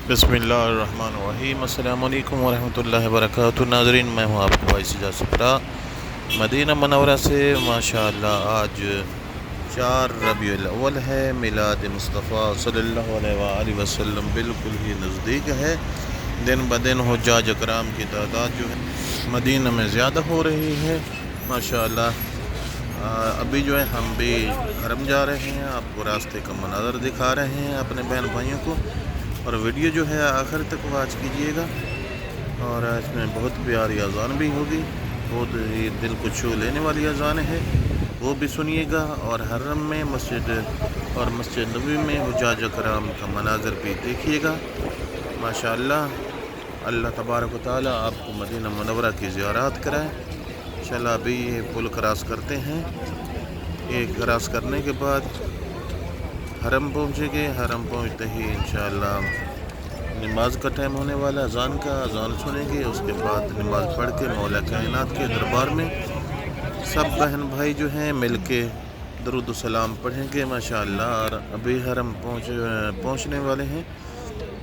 بسم اللہ الرحمن الرحیم۔ السلام علیکم ورحمۃ اللہ وبرکاتہ۔ ناظرین، میں ہوں آپ کا بھائی سجاد سپرا مدینہ منورہ سے۔ ماشاءاللہ آج 4 ربیع الاول ہے، میلاد مصطفیٰ صلی اللہ علیہ وآلہ وسلم بالکل ہی نزدیک ہے۔ دن بدن حجاج اکرام کی تعداد جو ہے مدینہ میں زیادہ ہو رہی ہے ماشاءاللہ۔ ابھی جو ہے ہم بھی حرم جا رہے ہیں، آپ کو راستے کا مناظر دکھا رہے ہیں اپنے بہن بھائیوں کو، اور ویڈیو جو ہے آخر تک واچ کیجیے گا، اور اس میں بہت پیاری اذان بھی ہوگی، بہت ہی دل کو چھو لینے والی اذان ہے، وہ بھی سنیے گا۔ اور حرم میں مسجد نبوی میں حجاج کرام کا مناظر بھی دیکھیے گا ماشاءاللہ۔ اللہ تبارک و تعالیٰ آپ کو مدینہ منورہ کی زیارات کرائے۔ انشاءاللہ ابھی یہ پل کراس کرتے ہیں، یہ کراس کرنے کے بعد حرم پہنچیں گے۔ حرم پہنچتے ہی انشاءاللہ نماز کا ٹائم ہونے والا، اذان سنیں گے، اس کے بعد نماز پڑھ کے مولا کائنات کے دربار میں سب بہن بھائی جو ہیں مل کے درود و سلام پڑھیں گے ماشاءاللہ۔ اور ابھی حرم پہنچنے والے ہیں،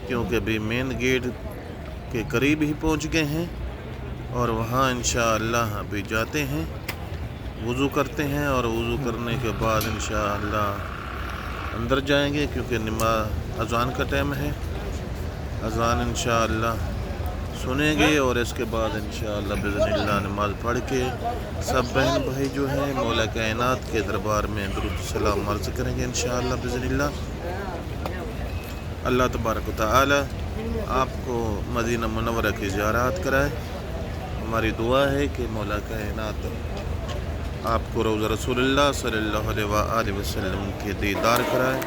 کیونکہ ابھی مین گیٹ کے قریب ہی پہنچ گئے ہیں، اور وہاں انشاءاللہ ابھی جاتے ہیں، وضو کرتے ہیں، اور وضو کرنے کے بعد انشاءاللہ اندر جائیں گے، کیونکہ نماز اذان کا ٹائم ہے۔ اذان انشاءاللہ سنیں گے، اور اس کے بعد انشاءاللہ بإذن اللہ نماز پڑھ کے سب بہن بھائی جو ہیں مولا کائنات کے دربار میں درود و سلام عرض کریں گے انشاءاللہ بإذن اللہ۔ اللہ تبارک و تعالی آپ کو مدینہ منورہ کی زیارات کرائے۔ ہماری دعا ہے کہ مولا کائنات آپ کو روضہ رسول اللہ صلی اللہ علیہ وآلہ وسلم کے دیدار کرائے۔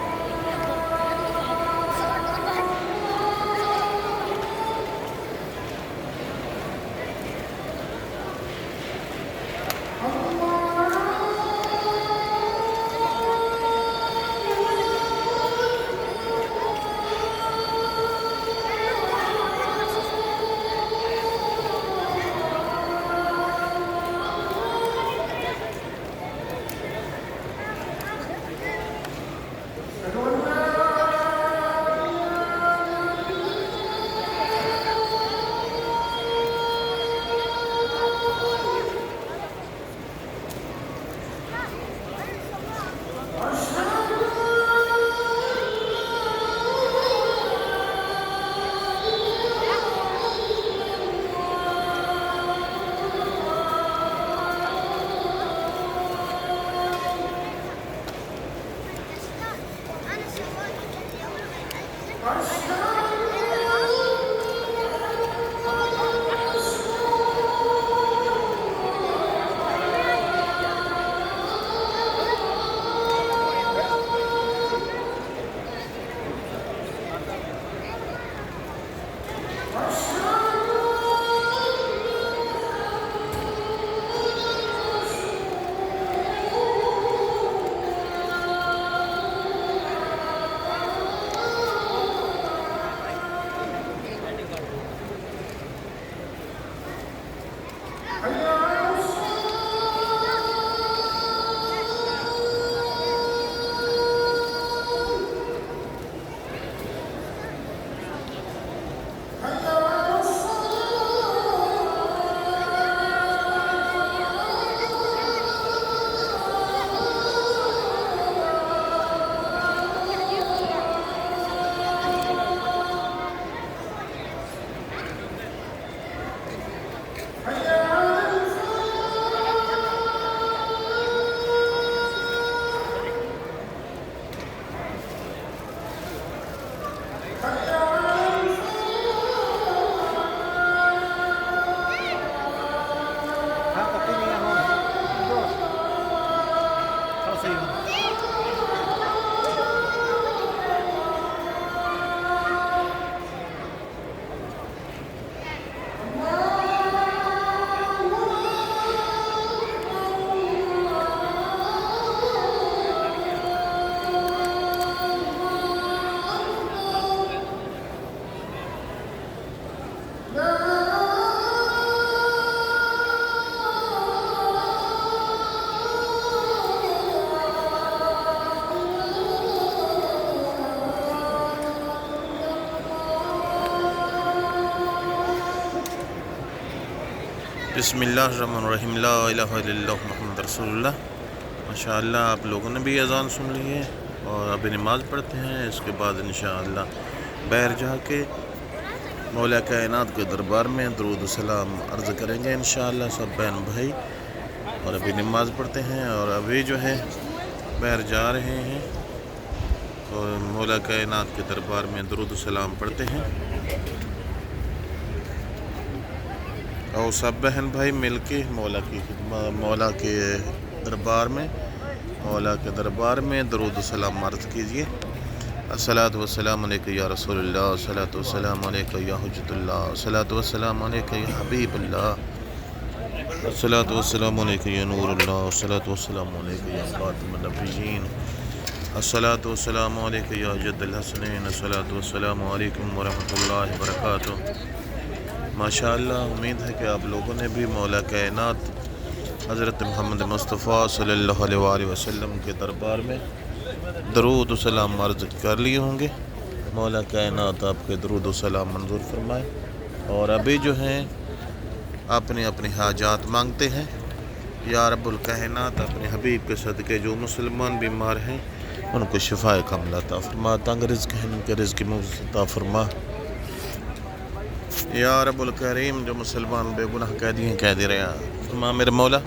بسم اللہ الرحمن الرحیم، لا الہ الا اللہ محمد رسول اللہ۔ ماشاءاللہ آپ لوگوں نے بھی اذان سن لی ہے اور ابھی نماز پڑھتے ہیں، اس کے بعد انشاءاللہ باہر جا کے مولا کائنات کے دربار میں درود و سلام عرض کریں گے انشاءاللہ سب بہن بھائی، اور ابھی نماز پڑھتے ہیں اور ابھی جو ہے باہر جا رہے ہیں اور مولا کائنات کے دربار میں درود و سلام پڑھتے ہیں، اور سب بہن بھائی مل کے مولا کے دربار میں درود و سلام عرض کیجئے۔ الصلاۃ والسلام علیک یا رسول اللہ، الصلاۃ والسلام علیک یا حجت اللہ، الصلاۃ والسلام علیک یا حبیب اللہ، الصلاۃ والسلام علیک یا نور اللہ، الصلاۃ والسلام علیک یا خاتم النبیین، الصلاۃ والسلام علیک یا جد الحسنین، الصلاۃ والسلام علیکم ورحمۃ اللہ وبرکاتہ۔ ماشاءاللہ امید ہے کہ آپ لوگوں نے بھی مولا کائنات حضرت محمد مصطفیٰ صلی اللہ علیہ وآلہ وسلم کے دربار میں درود و سلام عرض کر لیے ہوں گے۔ مولا کائنات آپ کے درود و سلام منظور فرمائے، اور ابھی جو ہیں اپنی اپنی حاجات مانگتے ہیں۔ یا رب الکائنات اپنے حبیب کے صدقے جو مسلمان بیمار ہیں ان کو شفاء کاملہ عطا فرما، تنگ رزق ہیں ان کے رزق مفت عطا فرما۔ یا رب الکریم جو مسلمان بے گناہ قیدی ہیں قید رہا فرما میرے مولا،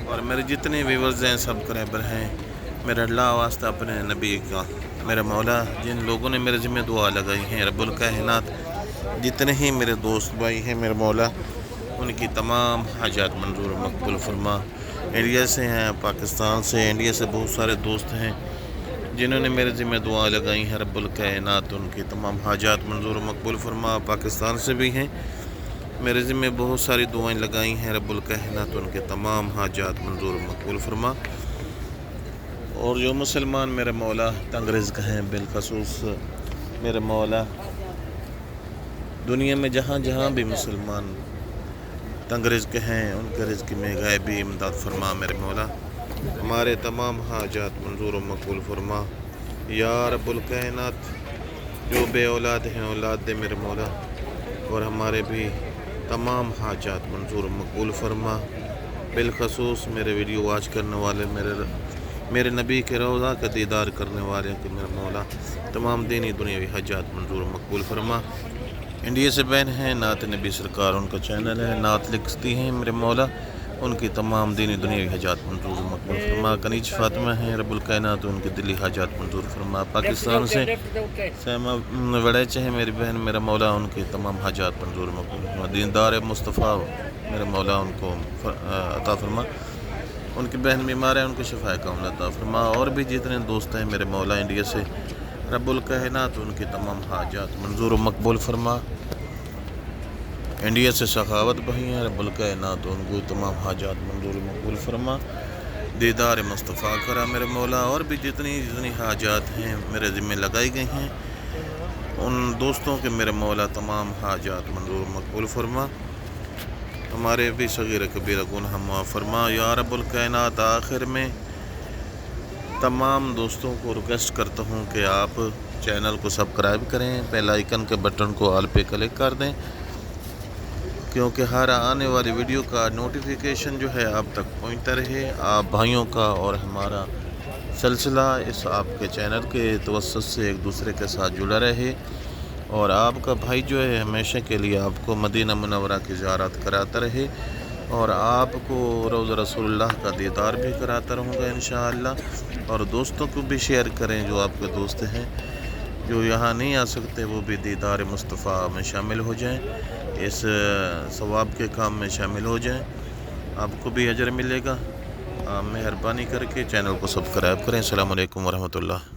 اور میرے جتنے ویورز ہیں سب قریبر ہیں، میرے اللہ واسطہ اپنے نبی کا میرے مولا، جن لوگوں نے میرے ذمہ دعا لگائی ہیں رب الکائنات، جتنے ہی میرے دوست بھائی ہیں میرے مولا، ان کی تمام حاجات منظور و مقبول فرما۔ انڈیا سے ہیں، پاکستان سے، انڈیا سے بہت سارے دوست ہیں جنہوں نے میرے ذمہ دعا لگائی ہیں رب الکائنات، ان کی تمام حاجات منظور و مقبول فرما۔ پاکستان سے بھی ہیں، میرے ذمہ بہت ساری دعائیں لگائی ہیں رب الکائنات، ان کے تمام حاجات منظور و مقبول فرما۔ اور جو مسلمان میرے مولا تنگ رزق ہیں، بالخصوص میرے مولا دنیا میں جہاں جہاں بھی مسلمان تنگ رزق ہیں ان کے رزق میں غیبی امداد فرما میرے مولا، ہمارے تمام حاجات منظور و مقبول فرما۔ یا رب الکائنات جو بے اولاد ہیں اولاد دے میرے مولا، اور ہمارے بھی تمام حاجات منظور و مقبول فرما۔ بالخصوص میرے ویڈیو واچ کرنے والے، میرے نبی کے روضہ کا دیدار کرنے والے کہ میرے مولا تمام دینی دنیاوی حاجات منظور و مقبول فرما۔ انڈیا سے بہن ہیں، نعت نبی سرکار ان کا چینل ہے، نعت لکھتی ہیں میرے مولا، ان کی تمام دینی دنیاوی حاجات منظور و مقبول فرما۔ کنیج فاطمہ ہیں رب الکائنات، ان کی دلی حاجات منظور فرما۔ پاکستان سے سیما وڑیچ ہیں میری بہن میرا مولا، ان کی تمام حاجات منظور و مقبول فرما۔ دیندار مصطفیٰ میرے مولا ان کو عطا فرما، ان کی بہن بیمار ہے ان کو شفاء کاملہ عطا فرما۔ اور بھی جتنے دوست ہیں میرے مولا انڈیا سے رب الکائنات، ان کی تمام حاجات منظور و مقبول فرما۔ انڈیا سے سخاوت بھائی ہیں رب الکائنات، ان کو تمام حاجات منظور و مقبول فرما۔ دیدار مصطفیٰ کرا میرے مولا، اور بھی جتنی حاجات ہیں میرے ذمہ لگائی گئی ہیں ان دوستوں کے میرے مولا تمام حاجات منظور و مقبول فرما، ہمارے بھی صغیر کبیرہ گناہ معاف فرما۔ یا رب الکائنات آخر میں تمام دوستوں کو ریکویسٹ کرتا ہوں کہ آپ چینل کو سبسکرائب کریں، بیل آئیکن کے بٹن کو آل پہ کلک کر دیں، کیونکہ ہر آنے والی ویڈیو کا نوٹیفیکیشن جو ہے آپ تک پہنچتا رہے۔ آپ بھائیوں کا اور ہمارا سلسلہ اس آپ کے چینل کے توسط سے ایک دوسرے کے ساتھ جڑا رہے، اور آپ کا بھائی جو ہے ہمیشہ کے لیے آپ کو مدینہ منورہ کی زیارت کراتا رہے، اور آپ کو روضہ رسول اللہ کا دیدار بھی کراتا رہوں گا انشاءاللہ۔ اور دوستوں کو بھی شیئر کریں، جو آپ کے دوست ہیں جو یہاں نہیں آ سکتے وہ بھی دیدار مصطفیٰ میں شامل ہو جائیں، اس ثواب کے کام میں شامل ہو جائیں، آپ کو بھی اجر ملے گا۔ مہربانی کر کے چینل کو سبسکرائب کریں۔ السلام علیکم ورحمۃ اللہ۔